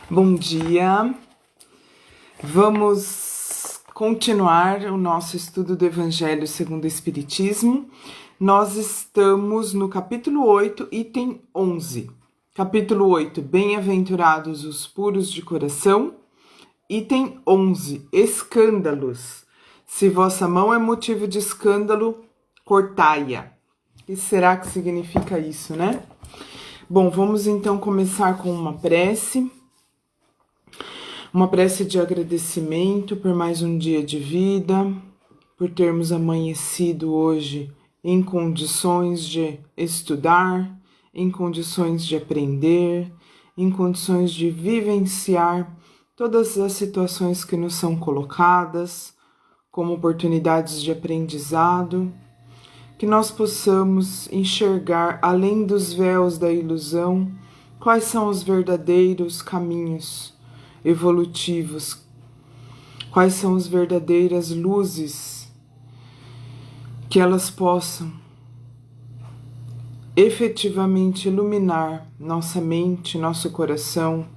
Bom dia, vamos continuar o nosso estudo do Evangelho segundo o Espiritismo. Nós estamos no capítulo 8, item 11. Capítulo 8, Bem-aventurados os puros de coração. Item 11, escândalos. Se vossa mão é motivo de escândalo, cortai-a. O que será que significa isso, né? Bom, vamos então começar com uma prece. Uma prece de agradecimento por mais um dia de vida, por termos amanhecido hoje em condições de estudar, em condições de aprender, em condições de vivenciar todas as situações que nos são colocadas como oportunidades de aprendizado, que nós possamos enxergar além dos véus da ilusão quais são os verdadeiros caminhos evolutivos, quais são as verdadeiras luzes, que elas possam efetivamente iluminar nossa mente, nosso coração,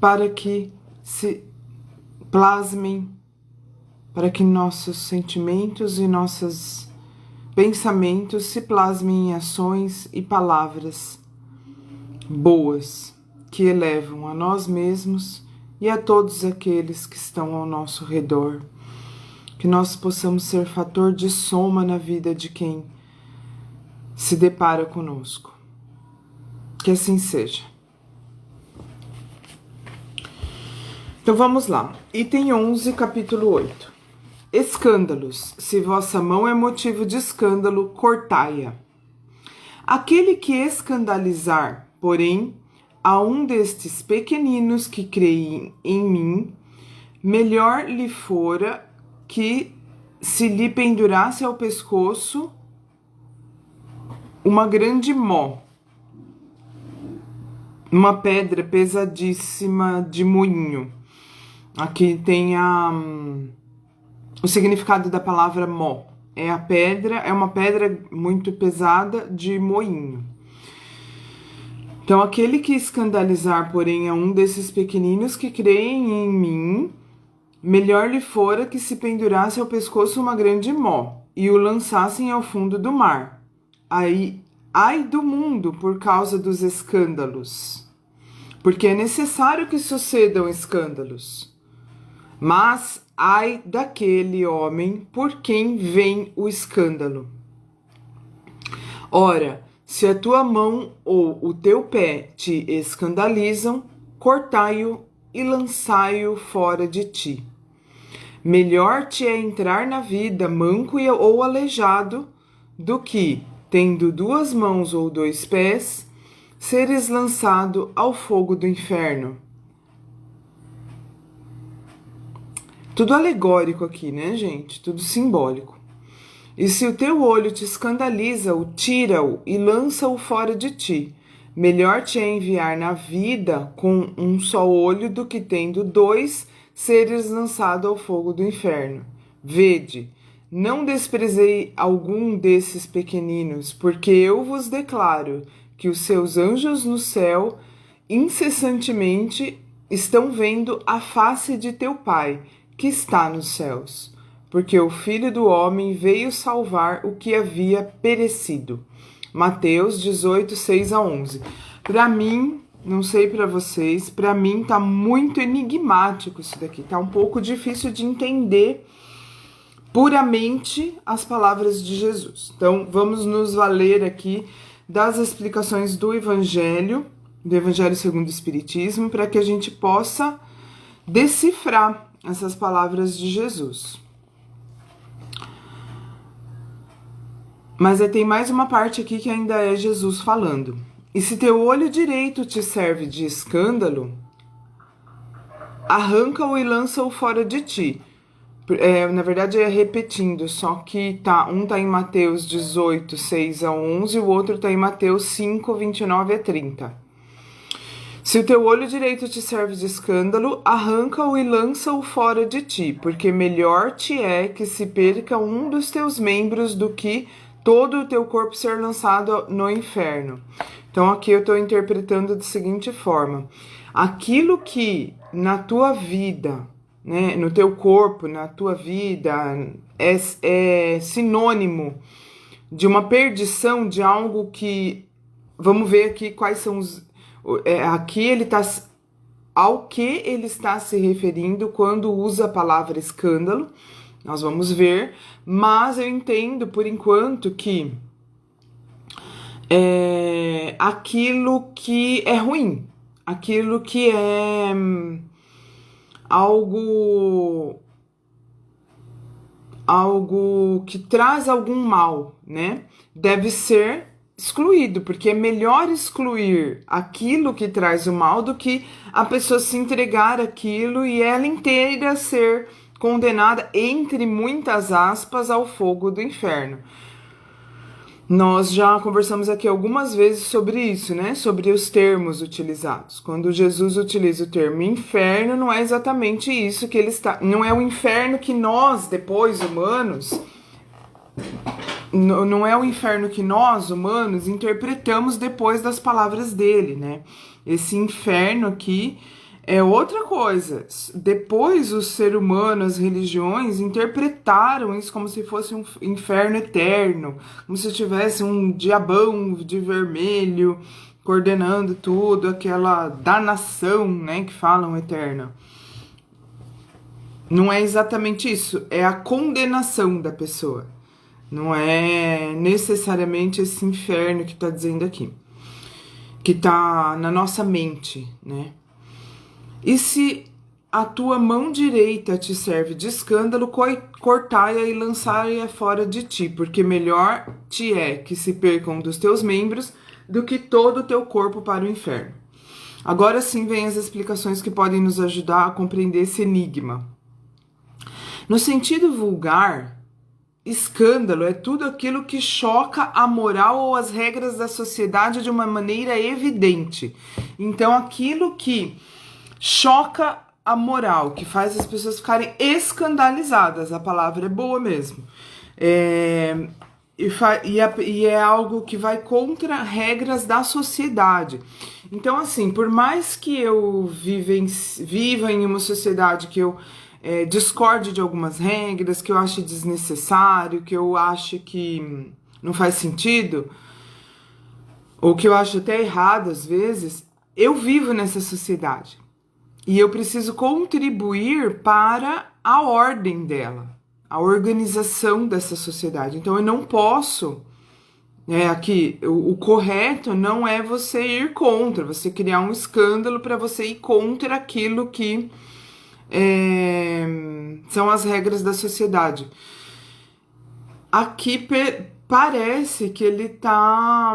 para que se plasmem, para que nossos sentimentos e nossos pensamentos se plasmem em ações e palavras boas, que elevam a nós mesmos e a todos aqueles que estão ao nosso redor. Que nós possamos ser fator de soma na vida de quem se depara conosco. Que assim seja. Então vamos lá. Item 11, capítulo 8. Escândalos. Se vossa mão é motivo de escândalo, cortai-a. Aquele que escandalizar, porém, a um destes pequeninos que creem em mim, melhor lhe fora que se lhe pendurasse ao pescoço uma grande mó, uma pedra pesadíssima de moinho. Aqui tem o significado da palavra mó. É uma pedra muito pesada de moinho. Então, aquele que escandalizar, porém, a um desses pequeninos que creem em mim, melhor lhe fora que se pendurasse ao pescoço uma grande mó e o lançassem ao fundo do mar. Ai do mundo por causa dos escândalos, porque é necessário que sucedam escândalos. Mas ai daquele homem por quem vem o escândalo. Ora, se a tua mão ou o teu pé te escandalizam, cortai-o e lançai-o fora de ti. Melhor te é entrar na vida manco ou aleijado, do que, tendo duas mãos ou dois pés, seres lançado ao fogo do inferno. Tudo alegórico aqui, né, gente? Tudo simbólico. E se o teu olho te escandaliza, tira-o e lança-o fora de ti. Melhor te é enviar na vida com um só olho do que tendo dois, seres lançado ao fogo do inferno. Vede, não desprezei algum desses pequeninos, porque eu vos declaro que os seus anjos no céu incessantemente estão vendo a face de teu Pai, que está nos céus. Porque o Filho do Homem veio salvar o que havia perecido. Mateus 18, 6-11. Para mim, não sei para vocês, para mim tá muito enigmático isso daqui. Tá um pouco difícil de entender puramente as palavras de Jesus. Então, vamos nos valer aqui das explicações do Evangelho segundo o Espiritismo, para que a gente possa decifrar essas palavras de Jesus. Mas tem mais uma parte aqui que ainda é Jesus falando. E se teu olho direito te serve de escândalo, arranca-o e lança-o fora de ti. Na verdade é repetindo, só que um tá em Mateus 18, 6-11 e o outro tá em Mateus 5, 29-30. Se o teu olho direito te serve de escândalo, arranca-o e lança-o fora de ti, porque melhor te é que se perca um dos teus membros do que todo o teu corpo ser lançado no inferno. Então aqui eu estou interpretando da seguinte forma: aquilo que na tua vida, né, no teu corpo, na tua vida, é sinônimo de uma perdição, de algo que, vamos ver aqui quais são os, aqui ele está, ao que ele está se referindo quando usa a palavra escândalo, nós vamos ver, mas eu entendo por enquanto que aquilo que é ruim, aquilo que é algo que traz algum mal, né? Deve ser excluído, porque é melhor excluir aquilo que traz o mal do que a pessoa se entregar àquilo e ela inteira ser condenada, entre muitas aspas, ao fogo do inferno. Nós já conversamos aqui algumas vezes sobre isso, né? Sobre os termos utilizados. Quando Jesus utiliza o termo inferno, não é exatamente isso que ele está... Não é o inferno que nós, depois, humanos... Não é o inferno que nós, humanos, interpretamos depois das palavras dele, né? Esse inferno aqui é outra coisa. Depois os seres humanos, as religiões, interpretaram isso como se fosse um inferno eterno, como se tivesse um diabão de vermelho coordenando tudo, aquela danação, né, que falam eterna. Não é exatamente isso, é a condenação da pessoa. Não é necessariamente esse inferno que está dizendo aqui, que está na nossa mente, né? E se a tua mão direita te serve de escândalo, cortai-a e lançai-a fora de ti, porque melhor te é que se percam dos teus membros do que todo o teu corpo para o inferno. Agora sim vem as explicações que podem nos ajudar a compreender esse enigma. No sentido vulgar, escândalo é tudo aquilo que choca a moral ou as regras da sociedade de uma maneira evidente. Então, aquilo que choca a moral, que faz as pessoas ficarem escandalizadas, a palavra é boa mesmo, e é algo que vai contra regras da sociedade. Então, assim, por mais que eu viva em uma sociedade que eu discorde de algumas regras, que eu ache desnecessário, que eu ache que não faz sentido, ou que eu acho até errado às vezes, eu vivo nessa sociedade. E eu preciso contribuir para a ordem dela, a organização dessa sociedade. Então eu não posso, aqui, o correto não é você ir contra, você criar um escândalo para você ir contra aquilo que são as regras da sociedade. Aqui parece que ele está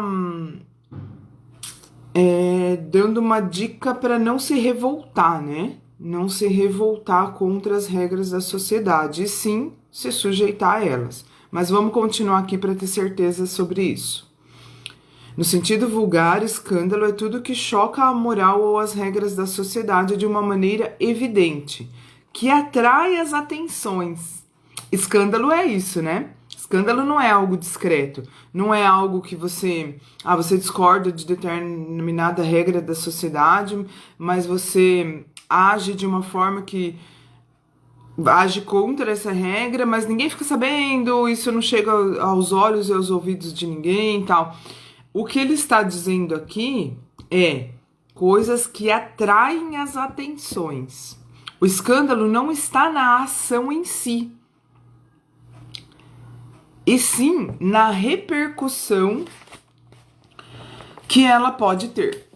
dando uma dica para não se revoltar, né? Não se revoltar contra as regras da sociedade, e sim se sujeitar a elas. Mas vamos continuar aqui para ter certeza sobre isso. No sentido vulgar, escândalo é tudo que choca a moral ou as regras da sociedade de uma maneira evidente, que atrai as atenções. Escândalo é isso, né? Escândalo não é algo discreto, não é algo que você discorda de determinada regra da sociedade, mas você age de uma forma que age contra essa regra, mas ninguém fica sabendo, isso não chega aos olhos e aos ouvidos de ninguém e tal. O que ele está dizendo aqui é coisas que atraem as atenções. O escândalo não está na ação em si, e sim na repercussão que ela pode ter.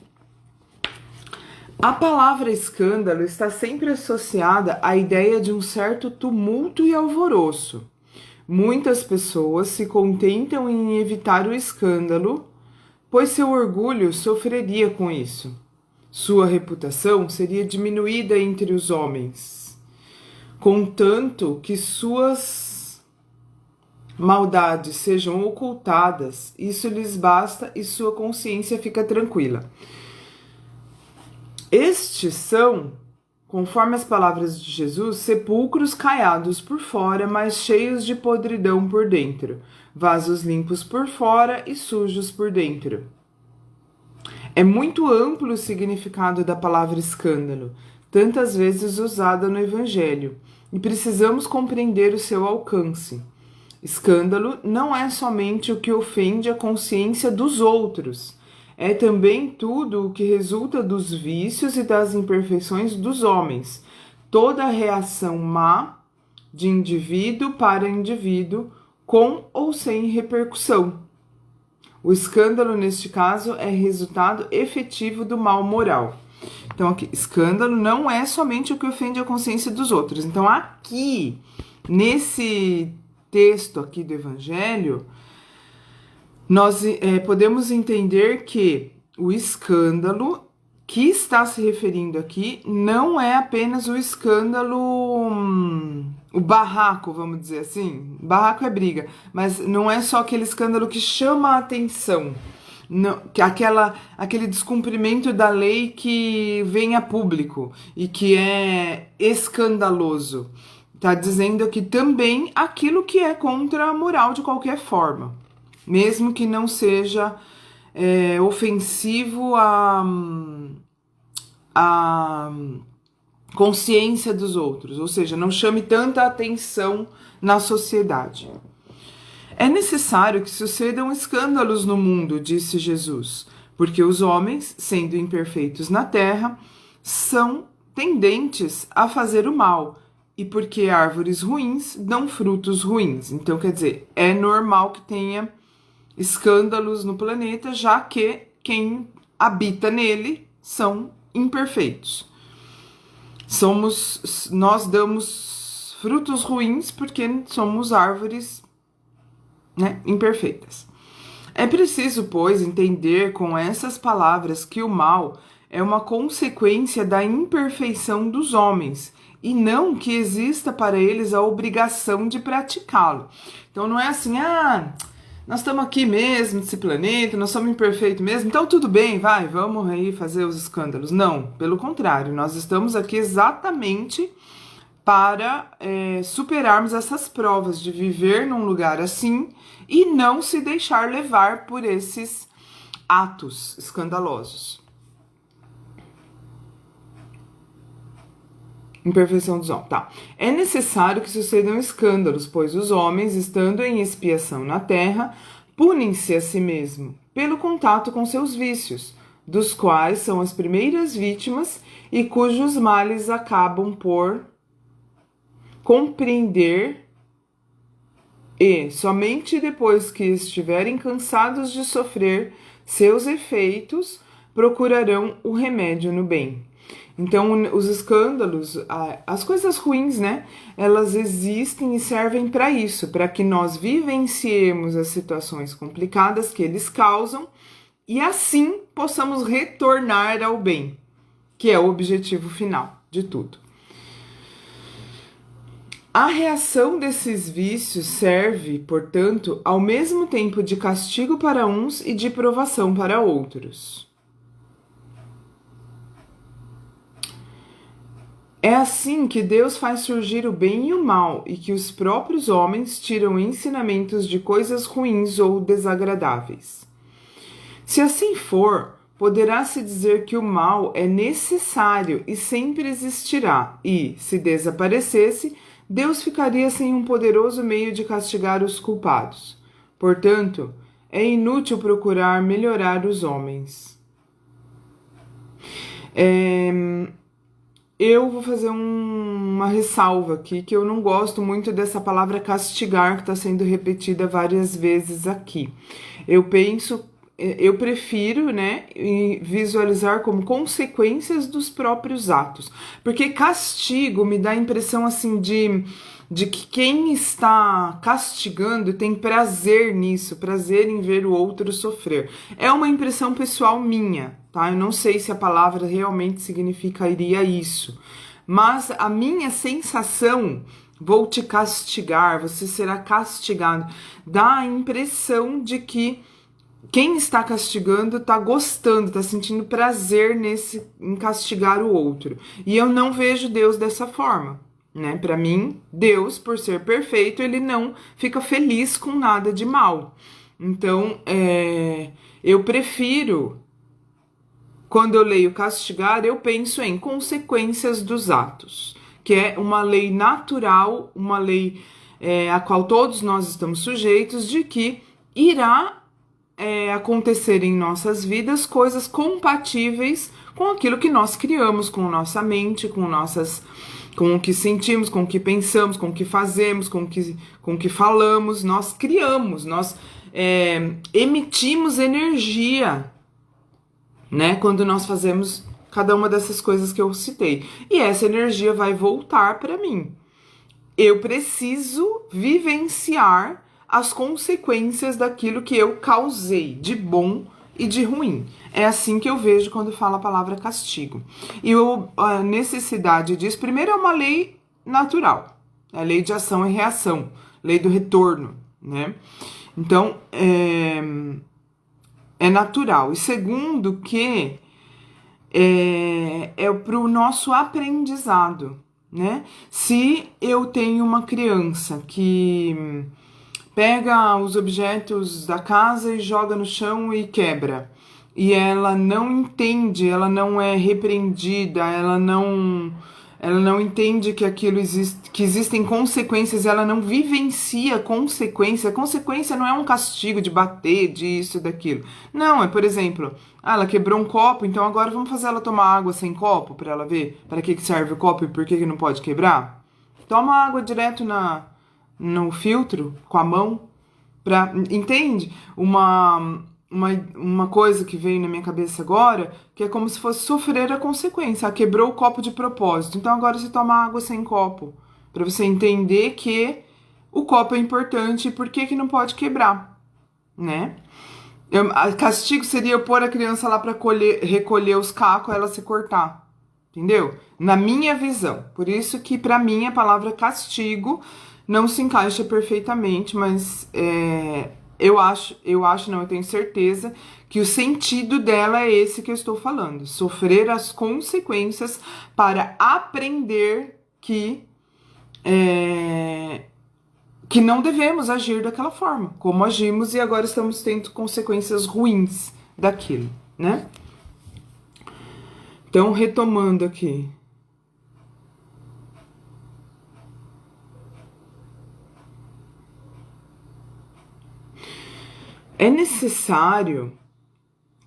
A palavra escândalo está sempre associada à ideia de um certo tumulto e alvoroço. Muitas pessoas se contentam em evitar o escândalo, pois seu orgulho sofreria com isso. Sua reputação seria diminuída entre os homens, contanto que suas maldades sejam ocultadas, isso lhes basta e sua consciência fica tranquila. Estes são, conforme as palavras de Jesus, sepulcros caiados por fora, mas cheios de podridão por dentro, vasos limpos por fora e sujos por dentro. É muito amplo o significado da palavra escândalo, tantas vezes usada no Evangelho, e precisamos compreender o seu alcance. Escândalo não é somente o que ofende a consciência dos outros, é também tudo o que resulta dos vícios e das imperfeições dos homens, toda reação má de indivíduo para indivíduo, com ou sem repercussão. O escândalo, neste caso, é resultado efetivo do mal moral. Então, aqui, escândalo não é somente o que ofende a consciência dos outros. Então, aqui, nesse texto aqui do Evangelho, nós podemos entender que o escândalo que está se referindo aqui não é apenas o escândalo, o barraco, vamos dizer assim. Barraco é briga, mas não é só aquele escândalo que chama a atenção, não, que aquele descumprimento da lei que vem a público e que é escandaloso. Está dizendo aqui também aquilo que é contra a moral de qualquer forma, mesmo que não seja ofensivo à consciência dos outros, ou seja, não chame tanta atenção na sociedade. É necessário que sucedam escândalos no mundo, disse Jesus, porque os homens, sendo imperfeitos na terra, são tendentes a fazer o mal, e porque árvores ruins dão frutos ruins. Então, quer dizer, é normal que tenha escândalos no planeta, já que quem habita nele são imperfeitos. Nós damos frutos ruins porque somos árvores, né, imperfeitas. É preciso, pois, entender com essas palavras que o mal é uma consequência da imperfeição dos homens e não que exista para eles a obrigação de praticá-lo. Então não é assim, nós estamos aqui mesmo, nesse planeta, nós somos imperfeitos mesmo, então tudo bem, vamos aí fazer os escândalos. Não, pelo contrário, nós estamos aqui exatamente para superarmos essas provas de viver num lugar assim e não se deixar levar por esses atos escandalosos. Imperfeição dos homens, tá. É necessário que sucedam escândalos, pois os homens, estando em expiação na terra, punem-se a si mesmo pelo contato com seus vícios, dos quais são as primeiras vítimas e cujos males acabam por compreender e, somente depois que estiverem cansados de sofrer seus efeitos, procurarão o remédio no bem. Então, os escândalos, as coisas ruins, né? Elas existem e servem para isso, para que nós vivenciemos as situações complicadas que eles causam e assim possamos retornar ao bem, que é o objetivo final de tudo. A reação desses vícios serve, portanto, ao mesmo tempo de castigo para uns e de provação para outros. É assim que Deus faz surgir o bem e o mal, e que os próprios homens tiram ensinamentos de coisas ruins ou desagradáveis. Se assim for, poderá-se dizer que o mal é necessário e sempre existirá, e, se desaparecesse, Deus ficaria sem um poderoso meio de castigar os culpados. Portanto, é inútil procurar melhorar os homens. Eu vou fazer uma ressalva aqui, que eu não gosto muito dessa palavra castigar, que está sendo repetida várias vezes aqui. Eu prefiro, né, visualizar como consequências dos próprios atos. Porque castigo me dá a impressão, assim, de que quem está castigando tem prazer nisso, prazer em ver o outro sofrer. É uma impressão pessoal minha, tá? Eu não sei se a palavra realmente significaria isso, mas a minha sensação, vou te castigar, você será castigado, dá a impressão de que quem está castigando está gostando, está sentindo prazer em castigar o outro. E eu não vejo Deus dessa forma, né? Para mim, Deus, por ser perfeito, ele não fica feliz com nada de mal. Então, eu prefiro quando eu leio castigar, eu penso em consequências dos atos, que é uma lei natural, uma lei a qual todos nós estamos sujeitos, de que irá acontecer em nossas vidas coisas compatíveis com aquilo que nós criamos, com nossa mente, com o que sentimos, com o que pensamos, com o que fazemos, com o que falamos. Nós criamos, nós emitimos energia, né? Quando nós fazemos cada uma dessas coisas que eu citei. E essa energia vai voltar para mim. Eu preciso vivenciar as consequências daquilo que eu causei, de bom e de ruim. É assim que eu vejo quando falo a palavra castigo. E a necessidade disso, primeiro, é uma lei natural, a lei de ação e reação, lei do retorno, né? Então, é natural. E segundo, que é para o nosso aprendizado, né? Se eu tenho uma criança que pega os objetos da casa e joga no chão e quebra, e ela não entende, ela não é repreendida, ela não entende que aquilo existe, que existem consequências, ela não vivencia consequência. Consequência não é um castigo de bater, disso, daquilo. Não, é, por exemplo, ela quebrou um copo, então agora vamos fazer ela tomar água sem copo, para ela ver para que serve o copo e por que não pode quebrar. Toma água direto no filtro, com a mão, entende? Uma coisa que veio na minha cabeça agora, que é como se fosse sofrer a consequência. Ela quebrou o copo de propósito, então agora você toma água sem copo, para você entender que o copo é importante e por que não pode quebrar, né? Castigo seria eu pôr a criança lá para recolher os cacos, ela se cortar, entendeu? Na minha visão. Por isso que para mim a palavra castigo não se encaixa perfeitamente, mas eu tenho certeza que o sentido dela é esse que eu estou falando. Sofrer as consequências para aprender que não devemos agir daquela forma, como agimos e agora estamos tendo consequências ruins daquilo, né? Então, retomando aqui. É necessário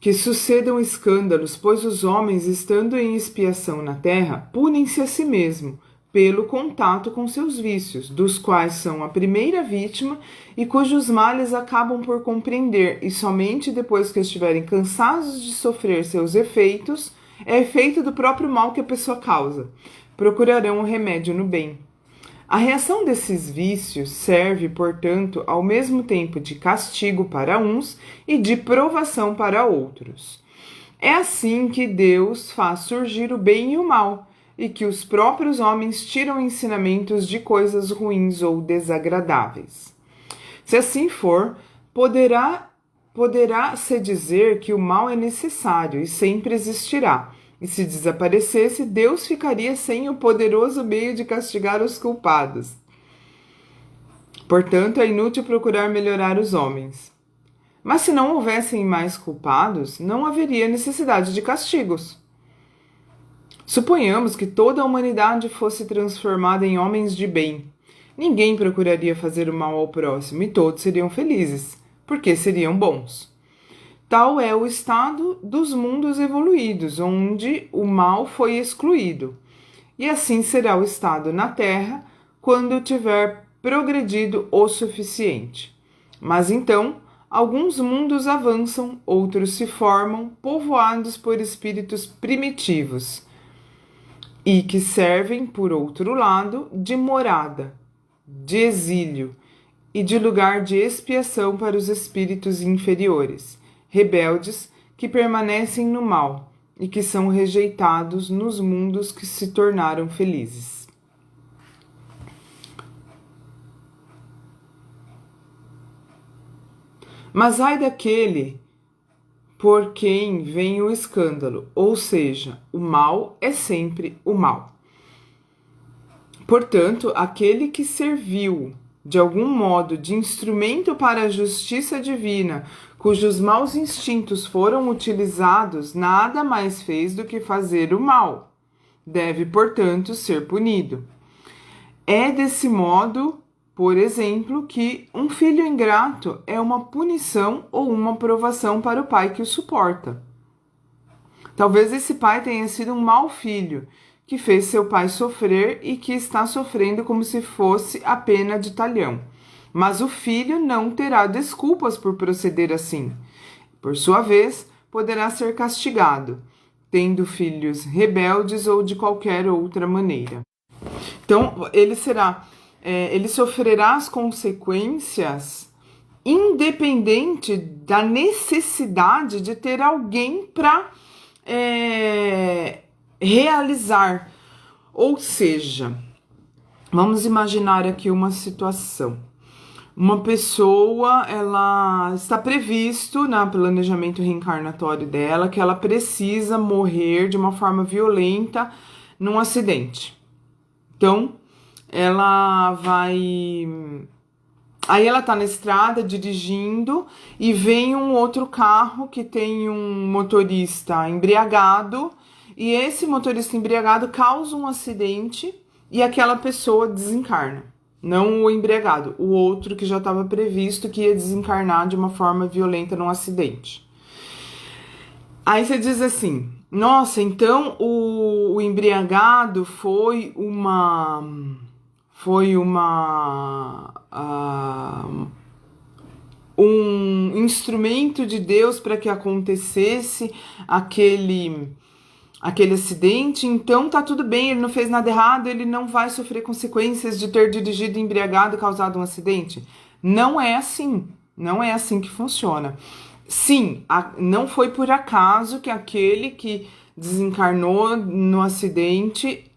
que sucedam escândalos, pois os homens, estando em expiação na terra, punem-se a si mesmo, pelo contato com seus vícios, dos quais são a primeira vítima e cujos males acabam por compreender, e somente depois que estiverem cansados de sofrer seus efeitos, é efeito do próprio mal que a pessoa causa, procurarão o remédio no bem. A reação desses vícios serve, portanto, ao mesmo tempo de castigo para uns e de provação para outros. É assim que Deus faz surgir o bem e o mal, e que os próprios homens tiram ensinamentos de coisas ruins ou desagradáveis. Se assim for, poderá-se dizer que o mal é necessário e sempre existirá, e se desaparecesse, Deus ficaria sem o poderoso meio de castigar os culpados. Portanto, é inútil procurar melhorar os homens. Mas se não houvessem mais culpados, não haveria necessidade de castigos. Suponhamos que toda a humanidade fosse transformada em homens de bem. Ninguém procuraria fazer o mal ao próximo e todos seriam felizes, porque seriam bons. Tal é o estado dos mundos evoluídos, onde o mal foi excluído. E assim será o estado na Terra quando tiver progredido o suficiente. Mas então, alguns mundos avançam, outros se formam, povoados por espíritos primitivos, e que servem, por outro lado, de morada, de exílio e de lugar de expiação para os espíritos inferiores, rebeldes que permanecem no mal e que são rejeitados nos mundos que se tornaram felizes. Mas ai daquele por quem vem o escândalo, ou seja, o mal é sempre o mal. Portanto, aquele que serviu de algum modo, de instrumento para a justiça divina, cujos maus instintos foram utilizados, nada mais fez do que fazer o mal. Deve, portanto, ser punido. É desse modo, por exemplo, que um filho ingrato é uma punição ou uma provação para o pai que o suporta. Talvez esse pai tenha sido um mau filho, que fez seu pai sofrer e que está sofrendo como se fosse a pena de talhão. Mas o filho não terá desculpas por proceder assim. Por sua vez, poderá ser castigado, tendo filhos rebeldes ou de qualquer outra maneira. Então, ele sofrerá as consequências independente da necessidade de ter alguém para realizar. Ou seja, vamos imaginar aqui uma situação. Uma pessoa, ela está previsto no planejamento reencarnatório dela que ela precisa morrer de uma forma violenta num acidente. Então, ela vai... Aí ela tá na estrada dirigindo e vem um outro carro que tem um motorista embriagado e esse motorista embriagado causa um acidente e aquela pessoa desencarna. Não o embriagado, o outro que já estava previsto que ia desencarnar de uma forma violenta num acidente. Aí você diz assim, nossa, então o embriagado foi um instrumento de Deus para que acontecesse aquele acidente, então tá tudo bem, ele não fez nada errado, ele não vai sofrer consequências de ter dirigido embriagado e causado um acidente. Não é assim que funciona. Sim, não foi por acaso que aquele que desencarnou no acidente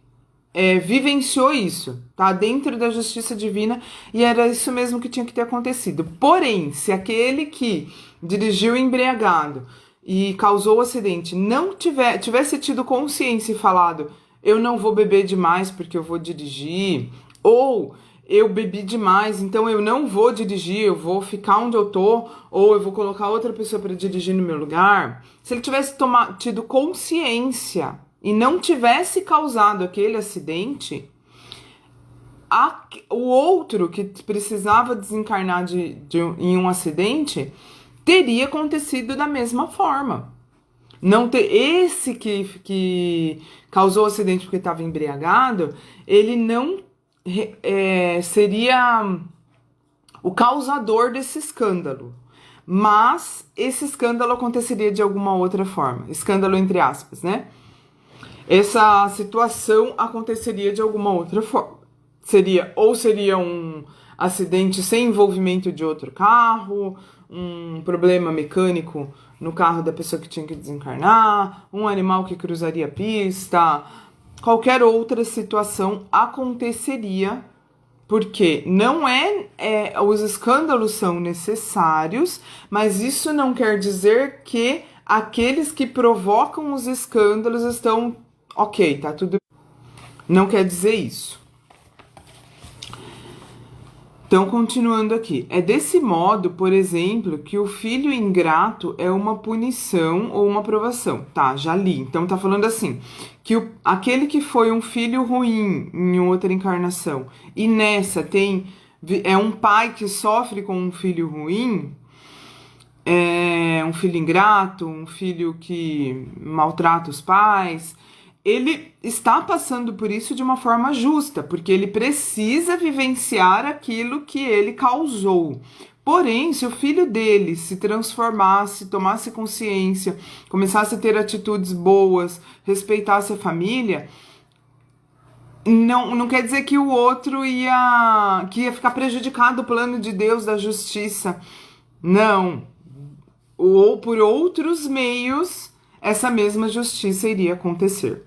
vivenciou isso, tá? Dentro da justiça divina, e era isso mesmo que tinha que ter acontecido. Porém, se aquele que dirigiu embriagado e causou o acidente não tivesse tido consciência e falado, eu não vou beber demais porque eu vou dirigir, ou eu bebi demais, então eu não vou dirigir, eu vou ficar onde eu tô, ou eu vou colocar outra pessoa para dirigir no meu lugar. Se ele tivesse tido consciência e não tivesse causado aquele acidente, o outro que precisava desencarnar em um acidente teria acontecido da mesma forma. Esse que causou o acidente porque estava embriagado, ele não seria o causador desse escândalo. Mas esse escândalo aconteceria de alguma outra forma. Escândalo entre aspas, né? Essa situação aconteceria de alguma outra forma. Seria um acidente sem envolvimento de outro carro, um problema mecânico no carro da pessoa que tinha que desencarnar, um animal que cruzaria a pista, qualquer outra situação aconteceria, porque não os escândalos são necessários, mas isso não quer dizer que aqueles que provocam os escândalos estão ok, tá tudo. Não quer dizer isso. Então, continuando aqui, é desse modo, por exemplo, que o filho ingrato é uma punição ou uma provação. Tá, já li. Então, tá falando assim, que aquele que foi um filho ruim em outra encarnação e nessa é um pai que sofre com um filho ruim, um filho ingrato, um filho que maltrata os pais, ele está passando por isso de uma forma justa, porque ele precisa vivenciar aquilo que ele causou. Porém, se o filho dele se transformasse, tomasse consciência, começasse a ter atitudes boas, respeitasse a família, não quer dizer que o outro que ia ficar prejudicado o plano de Deus da justiça. Não. Ou por outros meios, essa mesma justiça iria acontecer.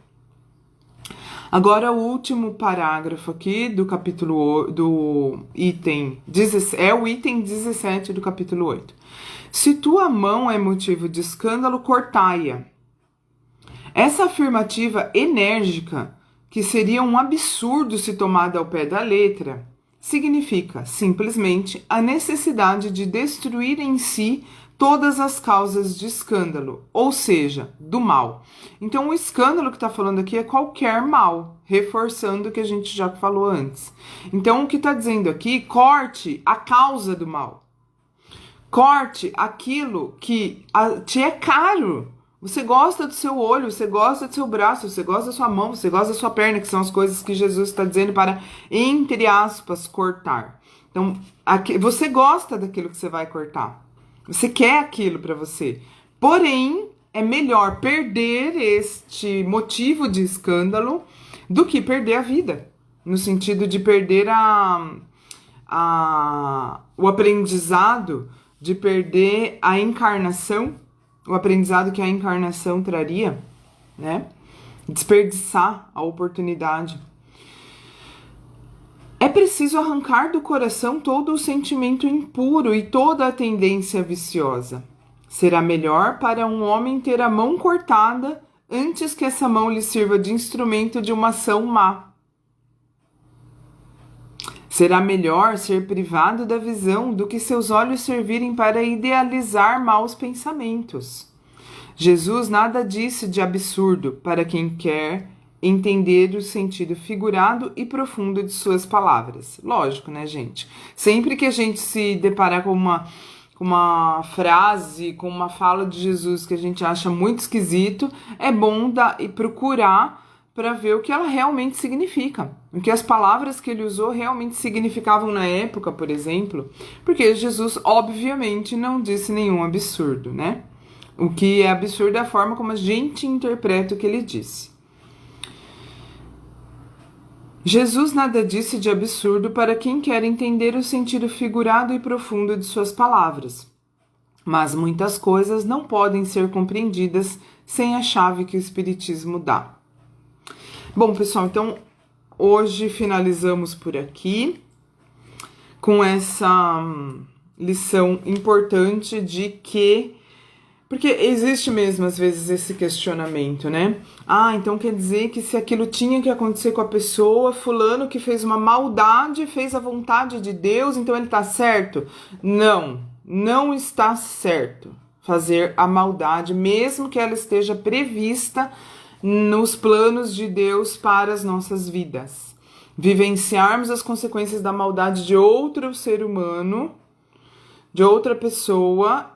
Agora, o último parágrafo aqui do capítulo do item 17, é o item 17 do capítulo 8. Se tua mão é motivo de escândalo, cortai-a. Essa afirmativa enérgica, que seria um absurdo se tomada ao pé da letra, significa simplesmente a necessidade de destruir em si todas as causas de escândalo, ou seja, do mal. Então, o escândalo que está falando aqui é qualquer mal, reforçando o que a gente já falou antes. Então, o que está dizendo aqui, corte a causa do mal. Corte aquilo que te é caro. Você gosta do seu olho, você gosta do seu braço, você gosta da sua mão, você gosta da sua perna, que são as coisas que Jesus está dizendo para, entre aspas, cortar. Então, você gosta daquilo que você vai cortar. Você quer aquilo para você. Porém, é melhor perder este motivo de escândalo do que perder a vida. No sentido de perder o aprendizado, de perder a encarnação, o aprendizado que a encarnação traria, né? Desperdiçar a oportunidade. É preciso arrancar do coração todo o sentimento impuro e toda a tendência viciosa. Será melhor para um homem ter a mão cortada antes que essa mão lhe sirva de instrumento de uma ação má. Será melhor ser privado da visão do que seus olhos servirem para idealizar maus pensamentos. Jesus nada disse de absurdo para quem quer entender o sentido figurado e profundo de suas palavras. Lógico, né, gente? Sempre que a gente se deparar com uma frase, com uma fala de Jesus que a gente acha muito esquisito, é bom procurar para ver o que ela realmente significa. O que as palavras que ele usou realmente significavam na época, por exemplo. Porque Jesus, obviamente, não disse nenhum absurdo, né? O que é absurdo é a forma como a gente interpreta o que ele disse. Jesus nada disse de absurdo para quem quer entender o sentido figurado e profundo de suas palavras. Mas muitas coisas não podem ser compreendidas sem a chave que o Espiritismo dá. Bom, pessoal, então hoje finalizamos por aqui com essa lição importante de que... Porque existe mesmo, às vezes, esse questionamento, né? Ah, então quer dizer que se aquilo tinha que acontecer com a pessoa, fulano que fez uma maldade, fez a vontade de Deus, então ele tá certo? Não, não está certo fazer a maldade, mesmo que ela esteja prevista nos planos de Deus para as nossas vidas. Vivenciarmos as consequências da maldade de outro ser humano, de outra pessoa,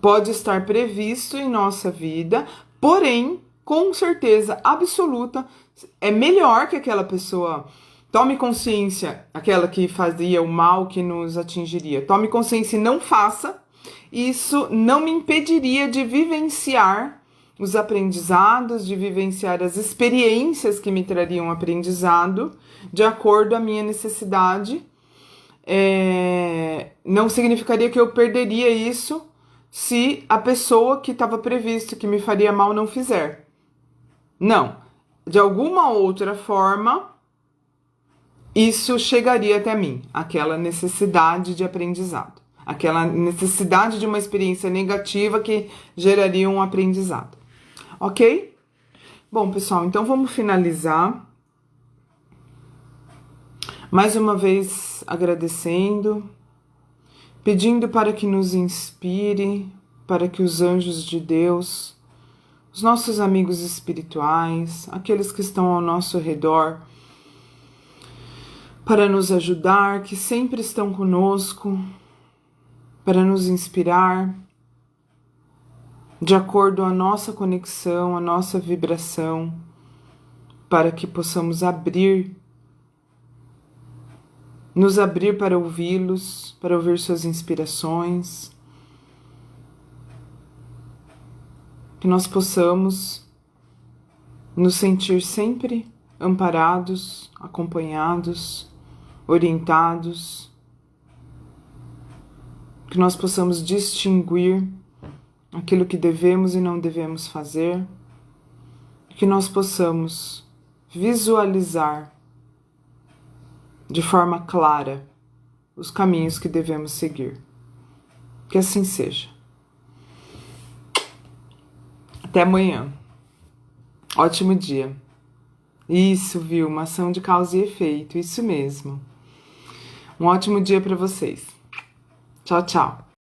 pode estar previsto em nossa vida, porém, com certeza absoluta, é melhor que aquela pessoa tome consciência, aquela que fazia o mal que nos atingiria, tome consciência e não faça. Isso não me impediria de vivenciar os aprendizados, de vivenciar as experiências que me trariam aprendizado, de acordo à minha necessidade. Não significaria que eu perderia isso se a pessoa que estava previsto que me faria mal não fizer. Não. De alguma outra forma, isso chegaria até mim, aquela necessidade de aprendizado, aquela necessidade de uma experiência negativa que geraria um aprendizado. Ok? Bom, pessoal, então vamos finalizar. Mais uma vez agradecendo, pedindo para que nos inspire, para que os anjos de Deus, os nossos amigos espirituais, aqueles que estão ao nosso redor, para nos ajudar, que sempre estão conosco, para nos inspirar, de acordo à nossa conexão, à nossa vibração, para que possamos nos abrir para ouvi-los, para ouvir suas inspirações, que nós possamos nos sentir sempre amparados, acompanhados, orientados, que nós possamos distinguir aquilo que devemos e não devemos fazer, que nós possamos visualizar de forma clara os caminhos que devemos seguir. Que assim seja. Até amanhã. Ótimo dia. Isso, viu? Uma ação de causa e efeito, isso mesmo. Um ótimo dia para vocês. Tchau, tchau.